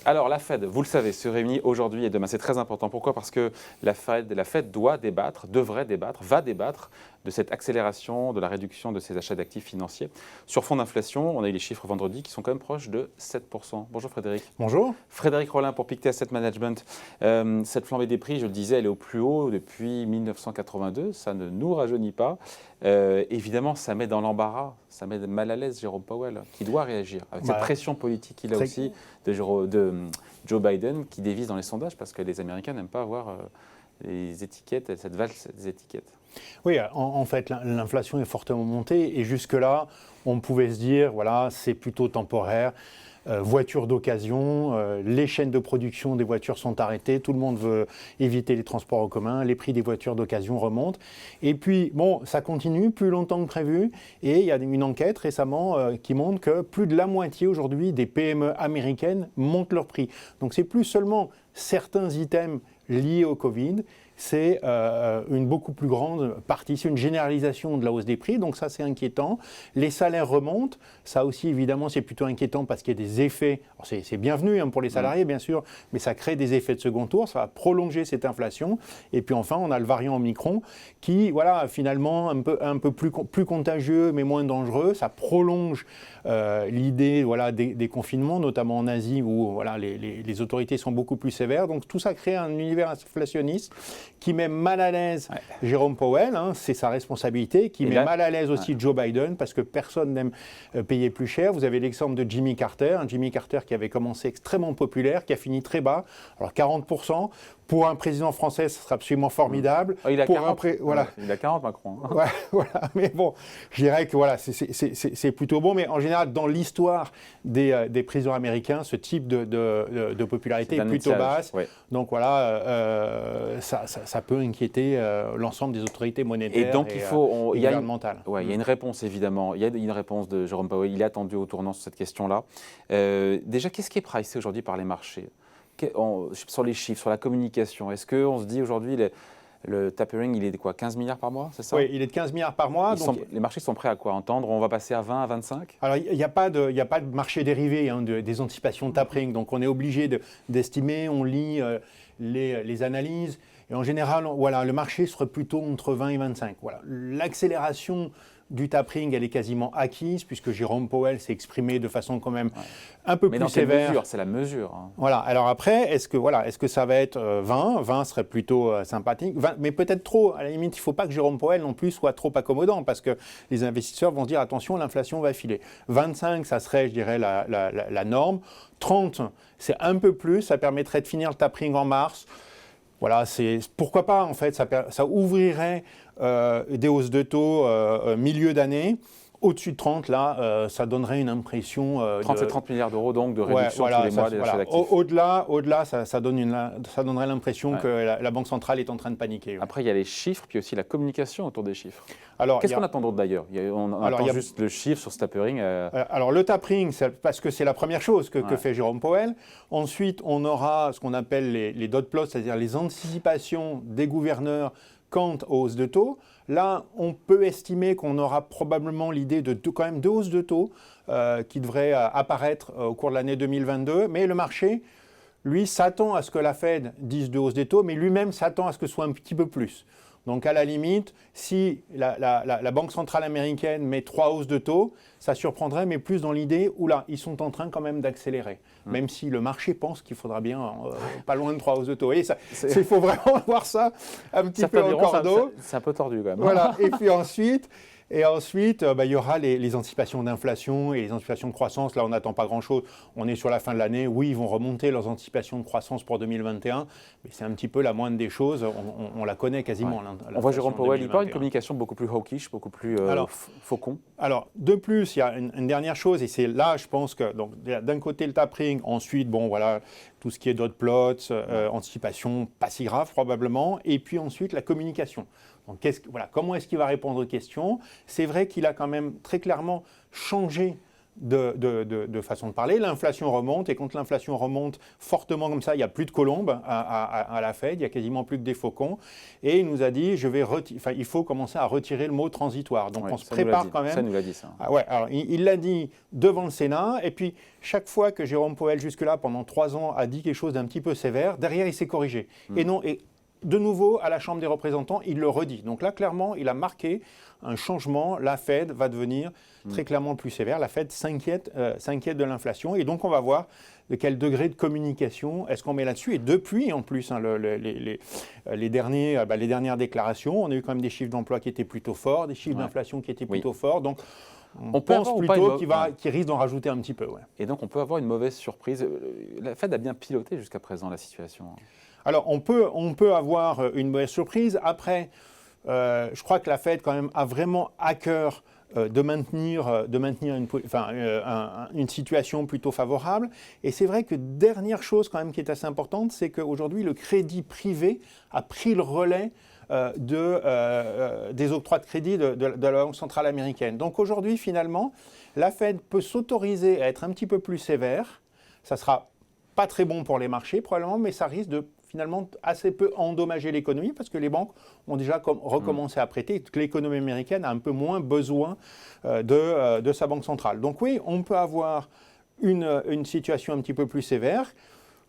Alors la Fed, vous le savez, se réunit aujourd'hui et demain. C'est très important. Pourquoi ? Parce que la Fed doit débattre, devrait débattre, va débattre de cette accélération de la réduction de ses achats d'actifs financiers. Sur fond d'inflation, on a eu les chiffres vendredi qui sont quand même proches de 7%. Bonjour Frédéric. Bonjour. Frédéric Rollin pour Pictet Asset Management. Cette flambée des prix, je le disais, elle est au plus haut depuis 1982. Ça ne nous rajeunit pas. Évidemment, ça met dans l'embarras, ça met mal à l'aise Jérôme Powell, qui doit réagir avec cette pression politique qu'il a aussi de Joe Biden, qui dévisse dans les sondages parce que les Américains n'aiment pas avoir les étiquettes, cette valse des étiquettes. Oui, en fait, l'inflation est fortement montée et jusque-là, on pouvait se dire, voilà, c'est plutôt temporaire. Voitures d'occasion, les chaînes de production des voitures sont arrêtées, tout le monde veut éviter les transports en commun, les prix des voitures d'occasion remontent. Et puis, bon, ça continue plus longtemps que prévu et il y a une enquête récemment qui montre que plus de la moitié aujourd'hui des PME américaines montent leurs prix. Donc, c'est plus seulement certains items liés au Covid, c'est une beaucoup plus grande partie, c'est une généralisation de la hausse des prix, donc ça c'est inquiétant. Les salaires remontent, ça aussi évidemment c'est plutôt inquiétant parce qu'il y a des effets, c'est bienvenu pour les salariés bien sûr, mais ça crée des effets de second tour, ça va prolonger cette inflation. Et puis enfin on a le variant Omicron qui voilà finalement un peu plus contagieux mais moins dangereux, ça prolonge l'idée voilà, des confinements, notamment en Asie où voilà, les autorités sont beaucoup plus sévères, donc tout ça crée un univers inflationniste qui met mal à l'aise Jérôme Powell, c'est sa responsabilité, qui met mal à l'aise aussi Joe Biden, parce que personne n'aime payer plus cher. Vous avez l'exemple de Jimmy Carter qui avait commencé extrêmement populaire, qui a fini très bas, alors 40%. Pour un président français, ce serait absolument formidable. Il a pour 40, voilà. Il a 40 Macron. Ouais, voilà. Mais bon, je dirais que voilà, c'est plutôt bon. Mais en général, dans l'histoire des présidents américains, ce type de popularité est plutôt basse. Ouais. Donc voilà, ça peut inquiéter l'ensemble des autorités monétaires et gouvernementales. Il y a une réponse évidemment. Il y a une réponse de Jérôme Powell. Il est attendu au tournant sur cette question-là. Déjà, qu'est-ce qui est pricé aujourd'hui par les marchés ? Sur les chiffres, sur la communication, est-ce qu'on se dit aujourd'hui le tapering, il est de quoi, 15 milliards par mois, c'est ça ? Oui, il est de 15 milliards par mois. Les marchés sont prêts à quoi entendre ? On va passer à 20, à 25 ? Alors, il n'y a pas de marché dérivé des anticipations de tapering, donc on est obligé d'estimer, on lit les analyses, et en général, voilà, le marché serait plutôt entre 20 et 25. Voilà. L'accélération du tapering, elle est quasiment acquise, puisque Jérôme Powell s'est exprimé de façon quand même un peu plus sévère. Mais dans quelle mesure ? C'est la mesure. Voilà. Alors après, est-ce que ça va être 20 ? 20 serait plutôt sympathique. 20, mais peut-être trop. À la limite, il ne faut pas que Jérôme Powell non plus soit trop accommodant, parce que les investisseurs vont se dire, attention, l'inflation va filer. 25, ça serait, je dirais, la norme. 30, c'est un peu plus. Ça permettrait de finir le tapering en mars. Voilà, pourquoi pas en fait, ça ouvrirait des hausses de taux milieu d'année. Au-dessus de 30, là, ça donnerait une impression 30 et 30 milliards d'euros donc de réduction tous les mois des achats d'actifs. Au-delà, ça donnerait l'impression que la Banque centrale est en train de paniquer. Après, il y a les chiffres, puis aussi la communication autour des chiffres. Qu'est-ce qu'on attend d'autre d'ailleurs ? On attend juste le chiffre sur ce tapering. Alors le tapering, parce que c'est la première chose que fait Jérôme Powell. Ensuite, on aura ce qu'on appelle les dot plots, c'est-à-dire les anticipations des gouverneurs quant aux hausses de taux. Là, on peut estimer qu'on aura probablement l'idée de quand même deux hausses de taux qui devraient apparaître au cours de l'année 2022. Mais le marché, lui, s'attend à ce que la Fed dise deux hausses des taux, mais lui-même s'attend à ce que ce soit un petit peu plus. Donc à la limite, si la Banque centrale américaine met 3 hausses de taux, ça surprendrait, mais plus dans l'idée où là, ils sont en train quand même d'accélérer. Même si le marché pense qu'il faudra bien pas loin de 3 hausses de taux. Et il faut vraiment voir ça un petit peu en cordeau. C'est un peu tordu quand même. Voilà. Et puis ensuite, il y aura les anticipations d'inflation et les anticipations de croissance. Là, on n'attend pas grand-chose. On est sur la fin de l'année. Oui, ils vont remonter leurs anticipations de croissance pour 2021. Mais c'est un petit peu la moindre des choses. On la connaît quasiment. On voit Jérôme Powell, il parle d'une communication beaucoup plus hawkish, beaucoup plus faucon. Alors, de plus, il y a une dernière chose. Et c'est là, je pense que d'un côté, le tapering. Ensuite, tout ce qui est dot plots, anticipation, pas si grave probablement. Et puis ensuite, la communication. Donc, comment est-ce qu'il va répondre aux questions ? C'est vrai qu'il a quand même très clairement changé de façon de parler. L'inflation remonte et quand l'inflation remonte fortement comme ça, il n'y a plus de colombes à la Fed, il n'y a quasiment plus que des faucons. Et il nous a dit, il faut commencer à retirer le mot transitoire. Donc on se prépare quand même. Ça nous l'a dit ça. Ah ouais, alors il l'a dit devant le Sénat et puis chaque fois que Jérôme Powell jusque-là pendant 3 ans a dit quelque chose d'un petit peu sévère, derrière il s'est corrigé. Et de nouveau, à la Chambre des représentants, il le redit. Donc là, clairement, il a marqué un changement. La Fed va devenir très clairement plus sévère. La Fed s'inquiète de l'inflation. Et donc, on va voir de quel degré de communication est-ce qu'on met là-dessus. Et depuis, en plus, les dernières déclarations, on a eu quand même des chiffres d'emploi qui étaient plutôt forts, des chiffres d'inflation qui étaient plutôt forts. Donc, on pense plutôt qu'il risque d'en rajouter un petit peu. Ouais. Et donc, on peut avoir une mauvaise surprise. La Fed a bien piloté jusqu'à présent la situation. Alors, on peut avoir une mauvaise surprise. Après, je crois que la Fed, quand même, a vraiment à cœur de maintenir une situation plutôt favorable. Et c'est vrai que dernière chose, quand même, qui est assez importante, c'est qu'aujourd'hui, le crédit privé a pris le relais des octrois de crédit de la Banque centrale américaine. Donc aujourd'hui, finalement, la Fed peut s'autoriser à être un petit peu plus sévère. Ça ne sera pas très bon pour les marchés, probablement, mais ça risque de finalement assez peu endommager l'économie parce que les banques ont déjà recommencé à prêter et que l'économie américaine a un peu moins besoin de sa banque centrale. Donc oui, on peut avoir une situation un petit peu plus sévère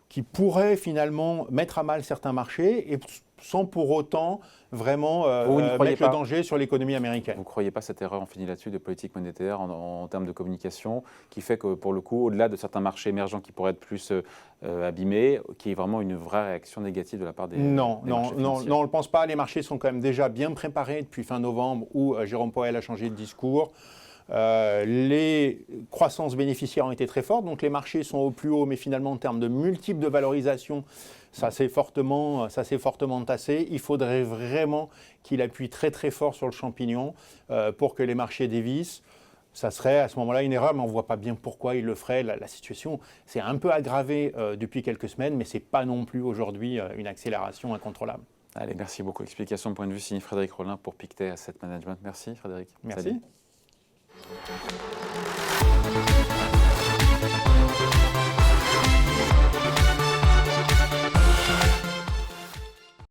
qui pourrait finalement mettre à mal certains marchés et sans pour autant vraiment mettre le danger sur l'économie américaine. Vous ne croyez pas cette erreur, on finit là-dessus, de politique monétaire en termes de communication, qui fait que pour le coup, au-delà de certains marchés émergents qui pourraient être plus abîmés, qu'il y ait vraiment une vraie réaction négative de la part des marchés financiers? Non, on ne le pense pas. Les marchés sont quand même déjà bien préparés depuis fin novembre où Jérôme Powell a changé de discours. Les croissances bénéficiaires ont été très fortes, donc les marchés sont au plus haut, mais finalement en termes de multiples de valorisation, ça s'est fortement tassé. Il faudrait vraiment qu'il appuie très très fort sur le champignon pour que les marchés dévissent. Ça serait à ce moment-là une erreur, mais on ne voit pas bien pourquoi il le ferait. La situation s'est un peu aggravée depuis quelques semaines, mais ce n'est pas non plus aujourd'hui une accélération incontrôlable. Allez, merci beaucoup. Explication de point de vue signé Frédéric Rollin pour Pictet Asset Management. Merci Frédéric. Merci. Salut.